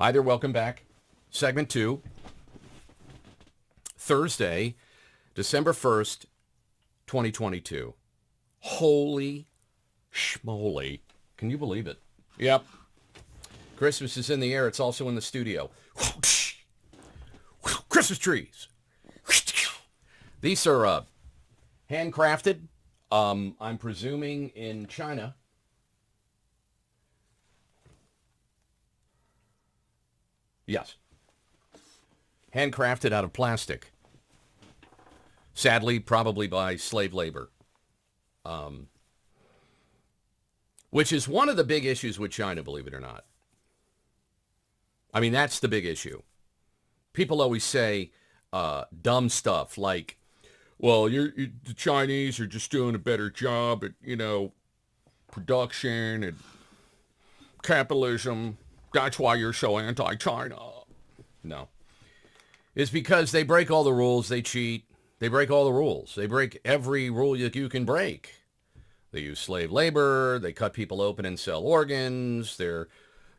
Hi there, welcome back. Segment 2, Thursday, December 1st, 2022. Holy schmoly. Can you believe it? Yep. Christmas is in the air. It's also in the studio. Christmas trees. These are handcrafted. I'm presuming in China. Yes. Handcrafted out of plastic. Sadly, probably by slave labor. Which is one of the big issues with China, believe it or not. I mean, that's the big issue. People always say dumb stuff like, well, the Chinese are just doing a better job at, production and capitalism. That's why you're so anti-China. No. It's because they break all the rules. They cheat. They break all the rules. They break every rule that you can break. They use slave labor. They cut people open and sell organs. They're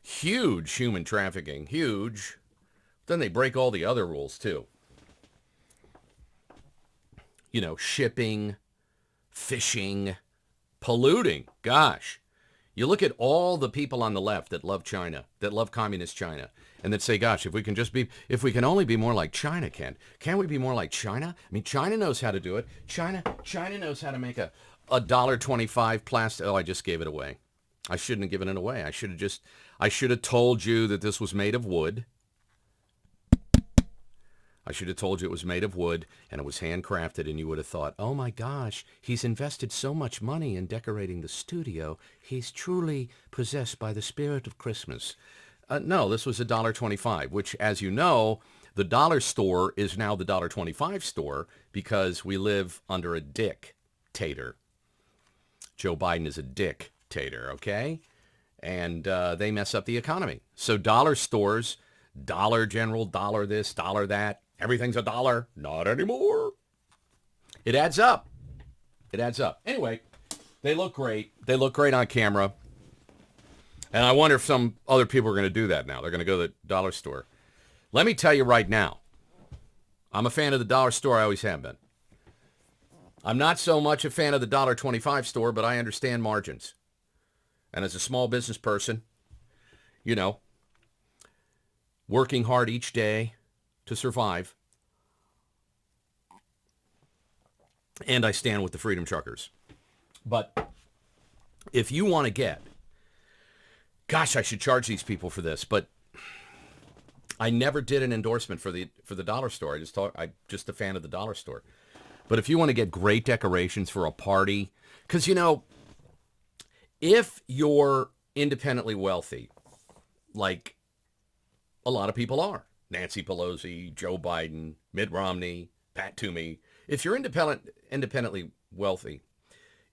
huge human trafficking. Huge. Then they break all the other rules, too. Shipping, fishing, polluting. Gosh. You look at all the people on the left that love China, that love communist China, and that say, gosh, if we can only be more like China, can't we be more like China? I mean, China knows how to do it. China knows how to make a $1.25 plastic. Oh, I just gave it away. I shouldn't have given it away. I should have told you that this was made of wood. I should have told you it was made of wood and it was handcrafted, and you would have thought, oh my gosh, he's invested so much money in decorating the studio. He's truly possessed by the spirit of Christmas. No, this was $1.25, which, as you know, the dollar store is now the $1.25 store because we live under a dictator. Joe Biden is a dictator, okay? And they mess up the economy. So dollar stores, Dollar General, dollar this, dollar that, everything's a dollar. Not anymore. It adds up. It adds up. Anyway, they look great. They look great on camera. And I wonder if some other people are going to do that now. They're going to go to the dollar store. Let me tell you right now, I'm a fan of the dollar store. I always have been. I'm not so much a fan of the $1.25 store, but I understand margins. And as a small business person, working hard each day to survive. And I stand with the Freedom Truckers. But if you want to get, gosh, I should charge these people for this, but I never did an endorsement for the dollar store. I'm just a fan of the dollar store. But if you want to get great decorations for a party, because, if you're independently wealthy, like a lot of people are, Nancy Pelosi, Joe Biden, Mitt Romney, Pat Toomey, if you're independently wealthy,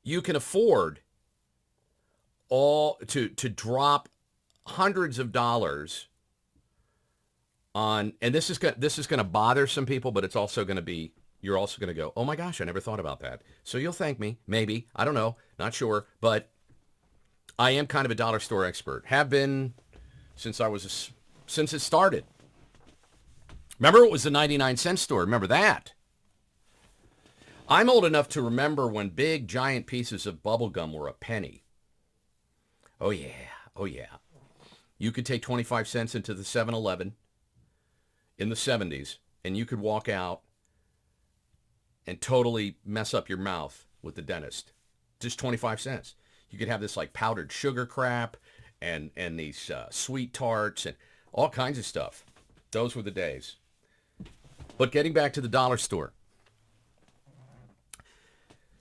you can afford to drop hundreds of dollars on, and this is going to bother some people, but it's also going to be, you're also going to go, oh my gosh, I never thought about that. So you'll thank me, maybe, I don't know, not sure, but I am kind of a dollar store expert. Have been since it started. Remember, it was the 99-cent store. Remember that? I'm old enough to remember when big, giant pieces of bubble gum were a penny. Oh, yeah. Oh, yeah. You could take 25 cents into the 7-Eleven in the 70s, and you could walk out and totally mess up your mouth with the dentist. Just 25 cents. You could have this like powdered sugar crap and these sweet tarts and all kinds of stuff. Those were the days. But getting back to the dollar store.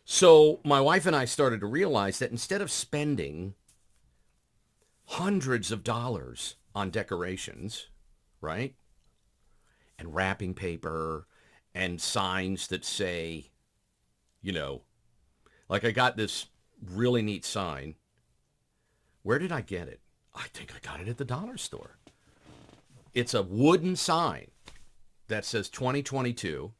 So my wife and I started to realize that instead of spending hundreds of dollars on decorations, right? And wrapping paper and signs that say, like I got this really neat sign. Where did I get it? I think I got it at the dollar store. It's a wooden sign that says 2022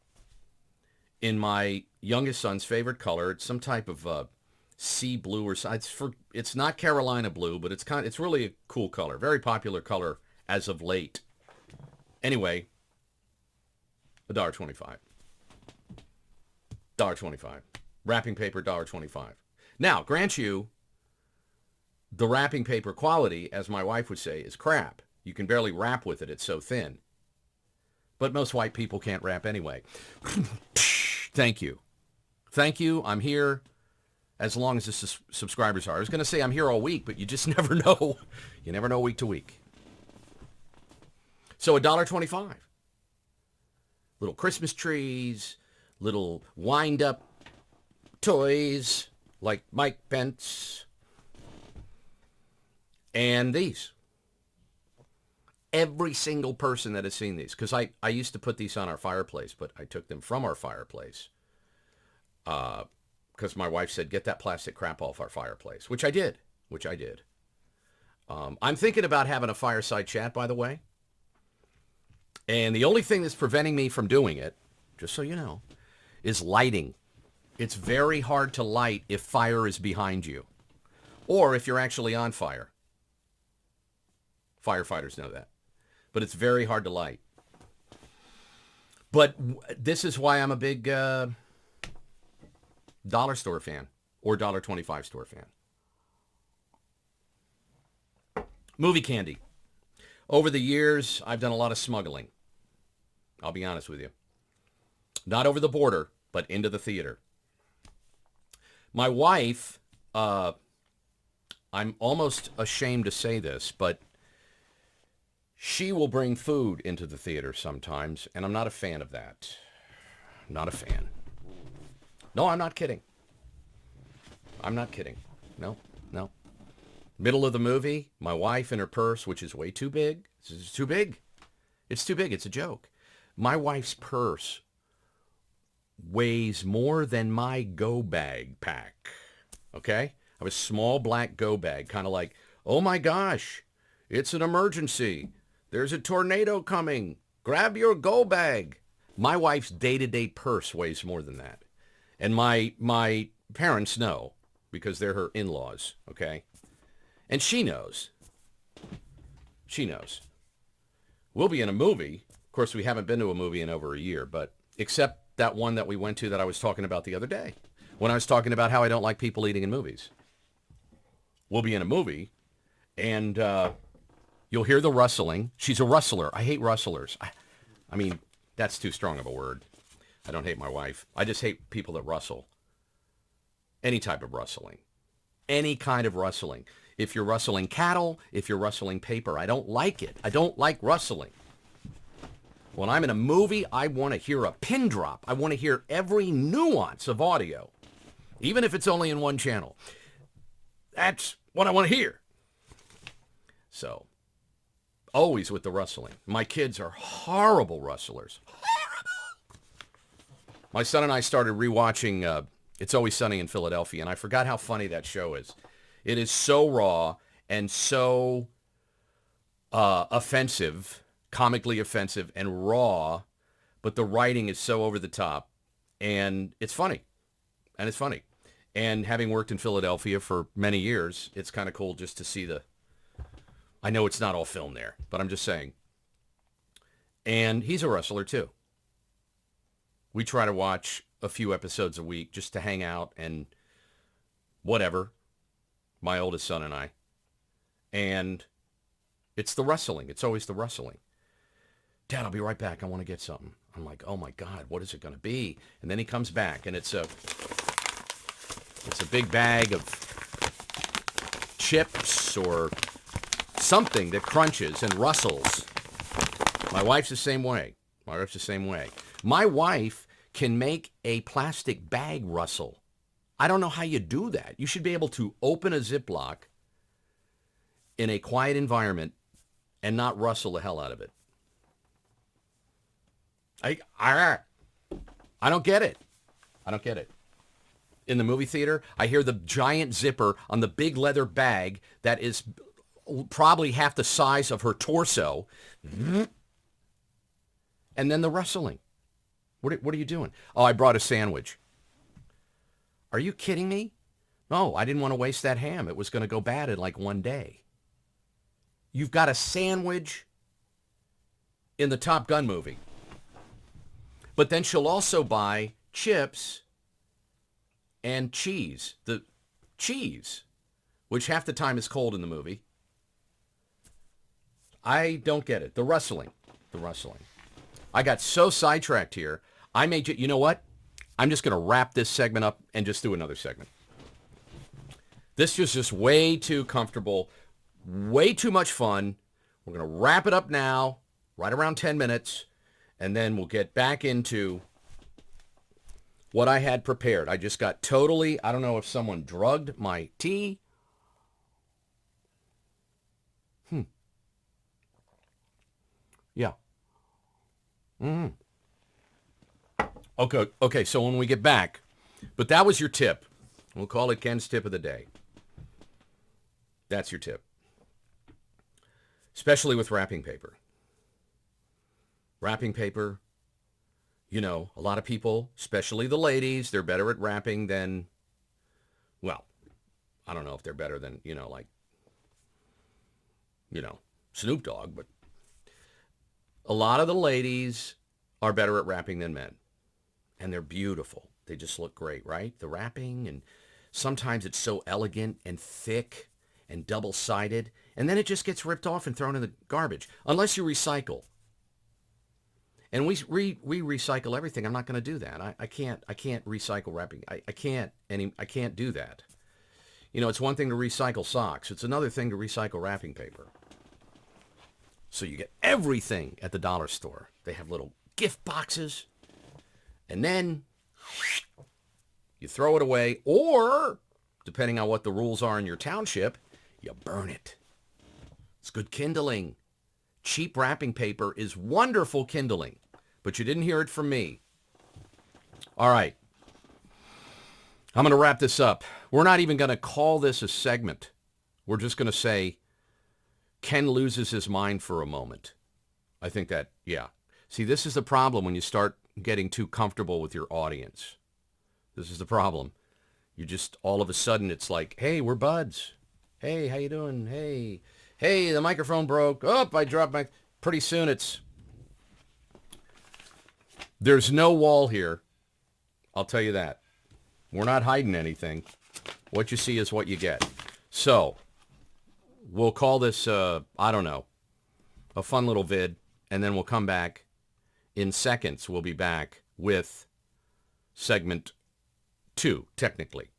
in my youngest son's favorite color. It's some type of sea blue or something. It's not Carolina blue, but it's really a cool color. Very popular color as of late. Anyway, $1.25. $1.25. Wrapping paper, $1.25. Now, grant you, the wrapping paper quality, as my wife would say, is crap. You can barely wrap with it. It's so thin. But most white people can't wrap anyway. Thank you. Thank you. I'm here as long as the subscribers are. I was going to say I'm here all week, but you just never know. You never know week to week. So $1.25. Little Christmas trees, little wind-up toys like Mike Pence, and these. Every single person that has seen these, because I used to put these on our fireplace, but I took them from our fireplace because my wife said, get that plastic crap off our fireplace, which I did. I'm thinking about having a fireside chat, by the way. And the only thing that's preventing me from doing it, just so you know, is lighting. It's very hard to light if fire is behind you or if you're actually on fire. Firefighters know that. But it's very hard to light. But this is why I'm a big dollar store fan or $1.25 store fan. Movie candy. Over the years, I've done a lot of smuggling. I'll be honest with you. Not over the border, but into the theater. My wife, I'm almost ashamed to say this, but she will bring food into the theater sometimes, and I'm not a fan of that. Not a fan. No, I'm not kidding. No. Middle of the movie, my wife in her purse, which is way too big. It's too big. It's a joke. My wife's purse weighs more than my go bag pack. Okay? I have a small black go bag, kind of like, oh my gosh, it's an emergency. There's a tornado coming. Grab your go bag. My wife's day-to-day purse weighs more than that. And my parents know because they're her in-laws, okay? And she knows. We'll be in a movie. Of course, we haven't been to a movie in over a year, but except that one that we went to that I was talking about the other day when I was talking about how I don't like people eating in movies. We'll be in a movie, and you'll hear the rustling. She's a rustler. I hate rustlers. I mean, that's too strong of a word. I don't hate my wife. I just hate people that rustle. Any type of rustling. Any kind of rustling. If you're rustling cattle, if you're rustling paper, I don't like it. I don't like rustling. When I'm in a movie, I want to hear a pin drop. I want to hear every nuance of audio, even if it's only in one channel. That's what I want to hear. So, always with the rustling. My kids are horrible rustlers. Horrible. My son and I started rewatching It's Always Sunny in Philadelphia, and I forgot how funny that show is. It is so raw and so offensive, comically offensive and raw, but the writing is so over the top, and it's funny. And having worked in Philadelphia for many years, it's kind of cool just to see I know it's not all filmed there, but I'm just saying. And he's a wrestler too. We try to watch a few episodes a week just to hang out and whatever, my oldest son and I. And it's the wrestling. It's always the wrestling. Dad, I'll be right back. I want to get something. I'm like, oh my God, what is it going to be? And then he comes back, and it's a big bag of chips or something that crunches and rustles. My wife's the same way. My wife can make a plastic bag rustle. I don't know how you do that. You should be able to open a Ziploc in a quiet environment and not rustle the hell out of it. I don't get it. In the movie theater, I hear the giant zipper on the big leather bag that is probably half the size of her torso. And then the rustling. What are you doing? Oh, I brought a sandwich. Are you kidding me? No, I didn't want to waste that ham. It was going to go bad in like one day. You've got a sandwich in the Top Gun movie. But then she'll also buy chips and cheese. The cheese, which half the time is cold in the movie. I don't get it. The rustling. I got so sidetracked here. You know what? I'm just going to wrap this segment up and just do another segment. This is just way too comfortable, way too much fun. We're going to wrap it up now, right around 10 minutes, and then we'll get back into what I had prepared. I just got totally, I don't know if someone drugged my tea. Yeah. Okay, so when we get back, but that was your tip. We'll call it Ken's tip of the day. That's your tip. Especially with wrapping paper. Wrapping paper, a lot of people, especially the ladies, they're better at wrapping than, well, I don't know if they're better than, Snoop Dogg, but a lot of the ladies are better at wrapping than men. And they're beautiful. They just look great, right? The wrapping, and sometimes it's so elegant and thick and double-sided, and then it just gets ripped off and thrown in the garbage, unless you recycle. And we recycle everything. I'm not going to do that. I can't recycle wrapping. I can't do that. It's one thing to recycle socks. It's another thing to recycle wrapping paper. So you get everything at the dollar store. They have little gift boxes. And then you throw it away, or, depending on what the rules are in your township, you burn it. It's good kindling. Cheap wrapping paper is wonderful kindling, but you didn't hear it from me. All right. I'm going to wrap this up. We're not even going to call this a segment. We're just going to say Ken loses his mind for a moment. I think that, yeah. See, this is the problem when you start getting too comfortable with your audience. This is the problem. You just, all of a sudden, it's like, hey, we're buds. Hey, how you doing? Hey, the microphone broke. Oh, I dropped my... Pretty soon there's no wall here. I'll tell you that. We're not hiding anything. What you see is what you get. So, we'll call this, I don't know, a fun little vid, and then we'll come back. In seconds, we'll be back with segment 2, technically.